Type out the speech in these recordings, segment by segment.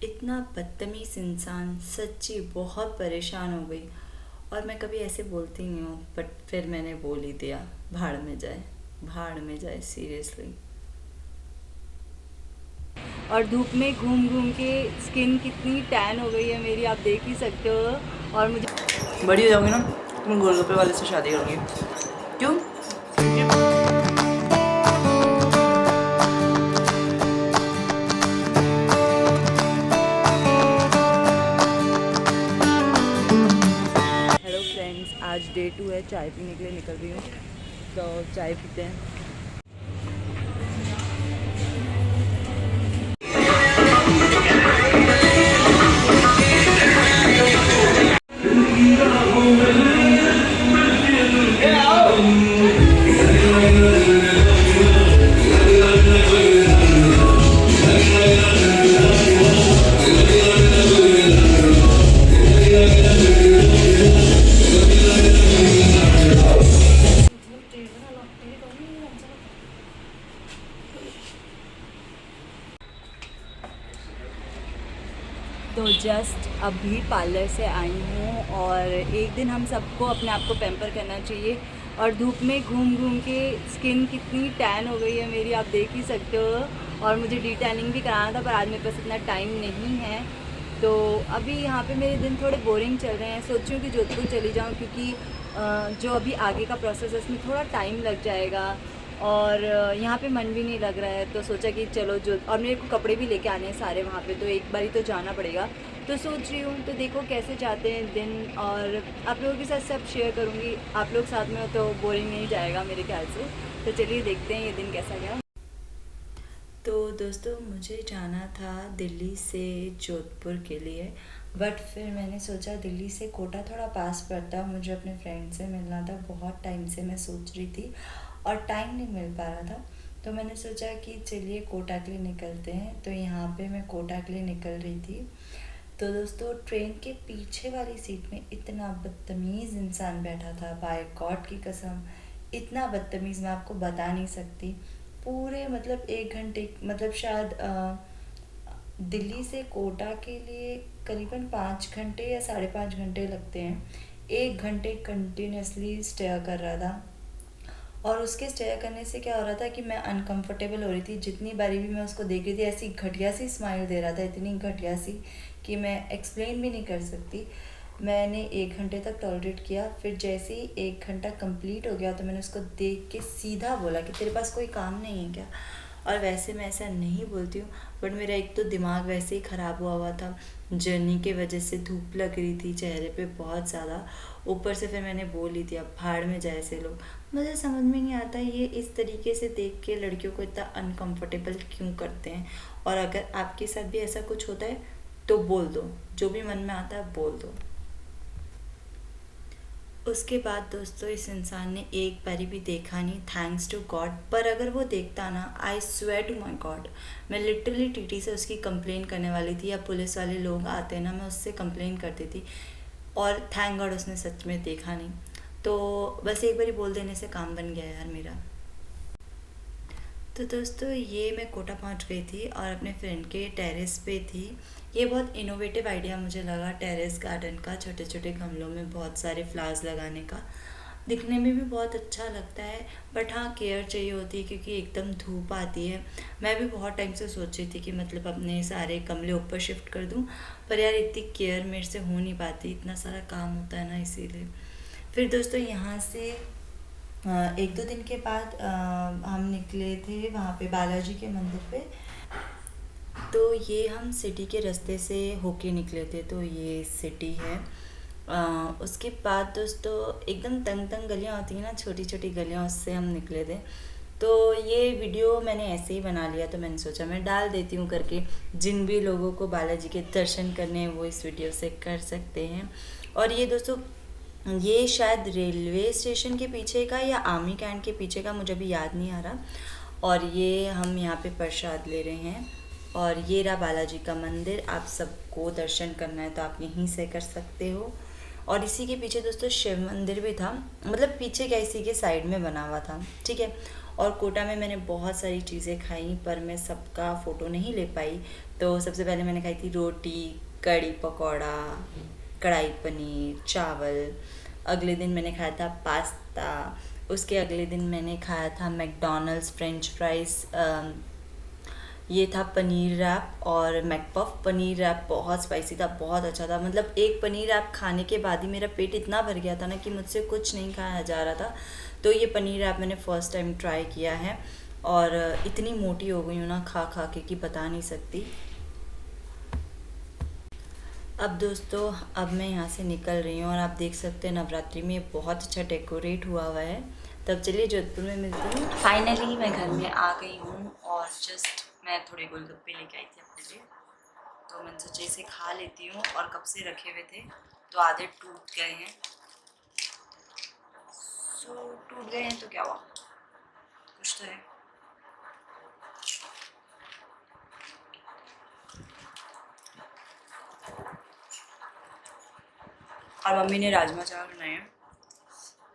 इतना बदतमीज़ इंसान, सच्ची बहुत परेशान हो गई। और मैं कभी ऐसे बोलती नहीं हूँ, बट फिर मैंने बोल ही दिया। भाड़ में जाए, भाड़ में जाए, सीरियसली। और धूप में घूम घूम के स्किन कितनी टैन हो गई है मेरी, आप देख ही सकते हो। और मुझे बड़ी हो जाऊंगी ना, तुम गोलगप्पे वाले से शादी करोगी। क्यों? हेलो फ्रेंड्स, आज डे 2 है, चाय पीने के लिए निकल रही हूँ। तो चाय पीते हैं। तो जस्ट अभी पार्लर से आई हूँ और एक दिन हम सबको अपने आप को पैम्पर करना चाहिए। और धूप में घूम घूम के स्किन कितनी टैन हो गई है मेरी, आप देख ही सकते हो। और मुझे डी टैनिंग भी कराना था, पर आज मेरे पास इतना टाइम नहीं है। तो अभी यहाँ पे मेरे दिन थोड़े बोरिंग चल रहे हैं। सोच रही हूँ कि जोधपुर चली जाऊँ, क्योंकि जो अभी आगे का प्रोसेस है उसमें थोड़ा टाइम लग जाएगा। और यहाँ पे मन भी नहीं लग रहा है, तो सोचा कि चलो जो, और मेरे को कपड़े भी लेके आने हैं सारे वहाँ पे, तो एक बारी तो जाना पड़ेगा। तो सोच रही हूँ, तो देखो कैसे जाते हैं दिन, और आप लोगों के साथ सब शेयर करूँगी। आप लोग साथ में हो तो बोरिंग नहीं जाएगा मेरे ख्याल से। तो चलिए देखते हैं ये दिन कैसा गया। तो दोस्तों, मुझे जाना था दिल्ली से जोधपुर के लिए, बट फिर मैंने सोचा दिल्ली से कोटा थोड़ा पास पड़ता, मुझे अपने फ्रेंड से मिलना था। बहुत टाइम से मैं सोच रही थी और टाइम नहीं मिल पा रहा था। तो मैंने सोचा कि चलिए कोटा के लिए निकलते हैं। तो यहाँ पे मैं कोटा के लिए निकल रही थी। तो दोस्तों, ट्रेन के पीछे वाली सीट में इतना बदतमीज़ इंसान बैठा था, बाय गॉड की कसम, इतना बदतमीज़ मैं आपको बता नहीं सकती। पूरे मतलब 1 घंटे, मतलब शायद दिल्ली से कोटा के लिए करीबन 5 घंटे या 5.5 घंटे लगते हैं। 1 घंटे कंटिन्यूसली स्टे कर रहा था। और उसके स्टे करने से क्या हो रहा था कि मैं अनकंफर्टेबल हो रही थी। जितनी बारी भी मैं उसको देख रही थी, ऐसी घटिया सी स्माइल दे रहा था, इतनी घटिया सी कि मैं एक्सप्लेन भी नहीं कर सकती। मैंने 1 घंटे तक टॉलरेट किया। फिर जैसे ही 1 घंटा कंप्लीट हो गया, तो मैंने उसको देख के सीधा बोला कि तेरे पास कोई काम नहीं है क्या। और वैसे मैं ऐसा नहीं बोलती हूँ, बट मेरा एक तो दिमाग वैसे ही ख़राब हुआ था, जर्नी के वजह से धूप लग रही थी चेहरे पे बहुत ज़्यादा। ऊपर से फिर मैंने बोल ही दिया, भाड़ में जाए ऐसे लोग। मुझे समझ में नहीं आता ये इस तरीके से देख के लड़कियों को इतना अनकंफर्टेबल क्यों करते हैं। और अगर आपके साथ भी ऐसा कुछ होता है तो बोल दो, जो भी मन में आता है बोल दो। उसके बाद दोस्तों, इस इंसान ने एक बारी भी देखा नहीं, थैंक्स टू गॉड। पर अगर वो देखता ना, I swear to my god, मैं लिटरली टीटी से उसकी कंप्लेन करने वाली थी, या पुलिस वाले लोग आते हैं ना, मैं उससे कंप्लेन करती थी। और थैंक गॉड उसने सच में देखा नहीं। तो बस एक बारी बोल देने से काम बन गया यार मेरा। तो दोस्तों, ये मैं कोटा पहुंच गई थी और अपने फ्रेंड के टेरेस पे थी। ये बहुत इनोवेटिव आइडिया मुझे लगा, टेरेस गार्डन का, छोटे छोटे गमलों में बहुत सारे फ्लावर्स लगाने का। दिखने में भी बहुत अच्छा लगता है, बट हाँ, केयर चाहिए होती है क्योंकि एकदम धूप आती है। मैं भी बहुत टाइम से सोच रही थी कि मतलब अपने सारे गमले ऊपर शिफ्ट कर दूँ, पर यार इतनी केयर मेरे से हो नहीं पाती, इतना सारा काम होता है ना, इसीलिए। फिर दोस्तों, यहाँ से 1-2 दिन के बाद हम निकले थे वहाँ पे बालाजी के मंदिर पे। तो ये हम सिटी के रास्ते से होके निकले थे, तो ये सिटी है। उसके बाद दोस्तों, एकदम तंग तंग गलियाँ होती हैं ना, छोटी छोटी गलियाँ, उससे हम निकले थे। तो ये वीडियो मैंने ऐसे ही बना लिया, तो मैंने सोचा मैं डाल देती हूँ करके। जिन भी लोगों को बालाजी के दर्शन करने हैं वो इस वीडियो से कर सकते हैं। और ये दोस्तों, ये शायद रेलवे स्टेशन के पीछे का या आर्मी कैंट के पीछे का, मुझे अभी याद नहीं आ रहा। और ये हम यहाँ पे प्रसाद ले रहे हैं। और ये रहा बालाजी का मंदिर, आप सबको दर्शन करना है तो आप यहीं से कर सकते हो। और इसी के पीछे दोस्तों शिव मंदिर भी था, मतलब पीछे क्या, इसी के साइड में बना हुआ था, ठीक है। और कोटा में मैंने बहुत सारी चीज़ें खाई, पर मैं सबका फ़ोटो नहीं ले पाई। तो सबसे पहले मैंने खाई थी रोटी, कड़ी पकौड़ा, कढ़ाई पनीर, चावल। अगले दिन मैंने खाया था पास्ता। उसके अगले दिन मैंने खाया था मैकडॉनल्ड्स फ्रेंच फ्राइज़। ये था पनीर रैप और मैकपफ। पनीर रैप बहुत स्पाइसी था, बहुत अच्छा था। मतलब एक पनीर रैप खाने के बाद ही मेरा पेट इतना भर गया था ना कि मुझसे कुछ नहीं खाया जा रहा था। तो ये पनीर रैप मैंने फ़र्स्ट टाइम ट्राई किया है और इतनी मोटी हो गई हूँ ना खा खा के कि बता नहीं सकती। अब दोस्तों, अब मैं यहाँ से निकल रही हूँ और आप देख सकते हैं नवरात्रि में बहुत अच्छा डेकोरेट हुआ है। तब चलिए जोधपुर में मिलती हूँ। फाइनली मैं घर में आ गई हूँ और जस्ट मैं थोड़े गोलगप्पे लेके आई थी अपने लिए, तो मैंने सोचा इसे खा लेती हूँ। और कब से रखे हुए थे तो आधे टूट गए हैं। टूट गए हैं तो क्या हुआ, कुछ तो है। और मम्मी ने राजमा चावल बनाए हैं,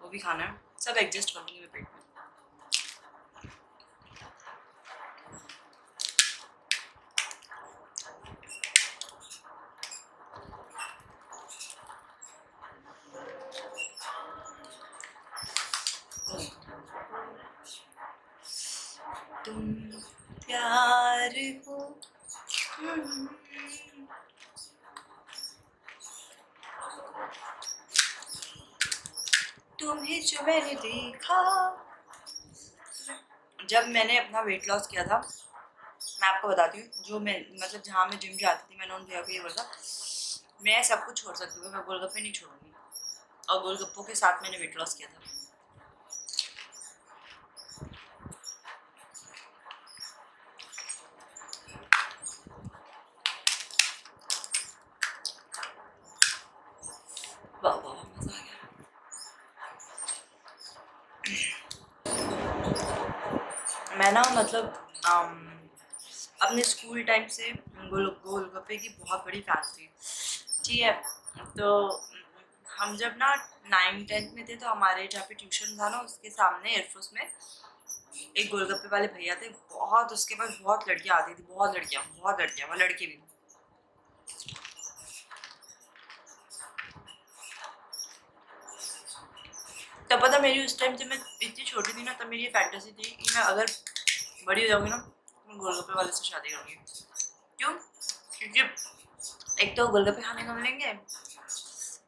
वो भी खाना है। सब एडजस्ट कर लूँगी मैं पेट में। तुम प्यार हो तुम्हें जो मैंने देखा। जब मैंने अपना वेट लॉस किया था, मैं आपको बताती हूँ, जो मैं मतलब जहाँ मैं जिम जाती थी, मैंने उन भैया को ये बोला मैं सब कुछ छोड़ सकती हूँ, मैं गोलगप्पे नहीं छोड़ूंगी। और गोलगप्पों के साथ मैंने वेट लॉस किया था। वाह वाह, मज़ा आ गया। मैं ना मतलब अपने स्कूल टाइम से गोलगप्पे की बहुत बड़ी फैन थी, ठीक है। तो हम जब ना 9th-10th में थे, तो हमारे जहाँ पे ट्यूशन था ना, उसके सामने एयरफोर्स में एक गोलगप्पे वाले भैया थे। बहुत उसके पास बहुत लड़कियाँ आती थी, बहुत लड़कियाँ, वो लड़के भी। तब पता मेरी उस टाइम जब मैं इतनी छोटी थी ना, तब मेरी ये फैंटेसी थी कि मैं अगर बड़ी हो जाऊँगी ना, मैं गोलगप्पे वाले से शादी करूँगी। क्यों? क्योंकि एक तो गोलगप्पे खाने को मिलेंगे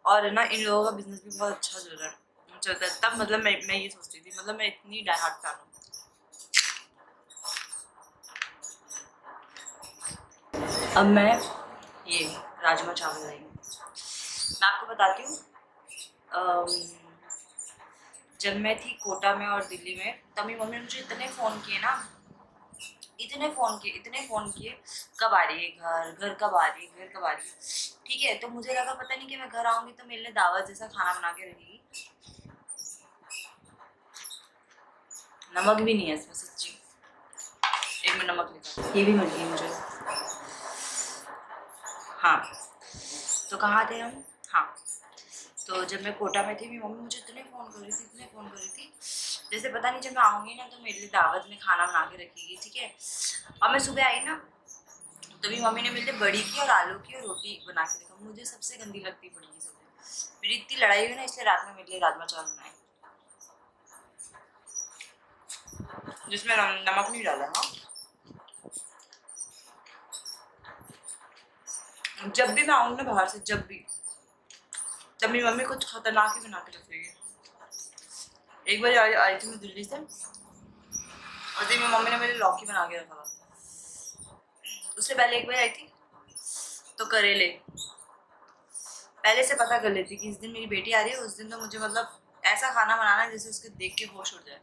और ना इन लोगों का बिजनेस भी बहुत अच्छा चलता है। तब मतलब मैं ये सोचती थी, मतलब मैं इतनी डाई हार्ट फैन हूँ। अब मैं ये राजमा चावल लाई हूँ। मैं आपको बताती हूँ, जब मैं थी कोटा में और दिल्ली में, तभी मम्मी ने मुझे इतने फ़ोन किए ना, इतने फ़ोन किए, कब आ रही है घर, घर कब आ रही है, घर कब आ रही है। ठीक है, तो मुझे लगा पता नहीं कि मैं घर आऊँगी तो मेरे लिए दावत जैसा खाना बना के रखेगी। नमक भी नहीं है इसमें, सच्ची। एक मिनट, नमक लेकर ये भी मिल गई मुझे। हाँ, तो कहाँ थे हम? हाँ, तो जब मैं कोटा में थी, मेरी मम्मी मुझे इतने फ़ोन कर रही थी, जैसे पता नहीं जब मैं आऊँगी ना तो मेरे लिए दावत में खाना बना के रखेगी, ठीक है। और मैं सुबह आई ना, तभी मम्मी ने मेरे लिए बड़ी की और आलू की और रोटी बना के रखा। मुझे सबसे गंदी लगती है बड़ी की सब्जी। मेरी इतनी लड़ाई हुई ना, इसलिए रात में मेरे लिए राजमा चावल बनाए, जिसमें नमक नहीं डाला। हाँ, जब भी मैं आऊँगी ना बाहर से, जब भी, तब मेरी मम्मी कुछ खतरनाक ही बना के रखेगी। एक बार आई थी मैं दिल्ली से, और मेरी मम्मी ने मेरे लौकी बना के रखा था। उससे पहले एक बार आई थी तो करेले, पहले से पता कर लेती कि इस दिन मेरी बेटी आ रही है, उस दिन तो मुझे मतलब ऐसा खाना बनाना है जैसे उसके देख के होश उड़ जाए।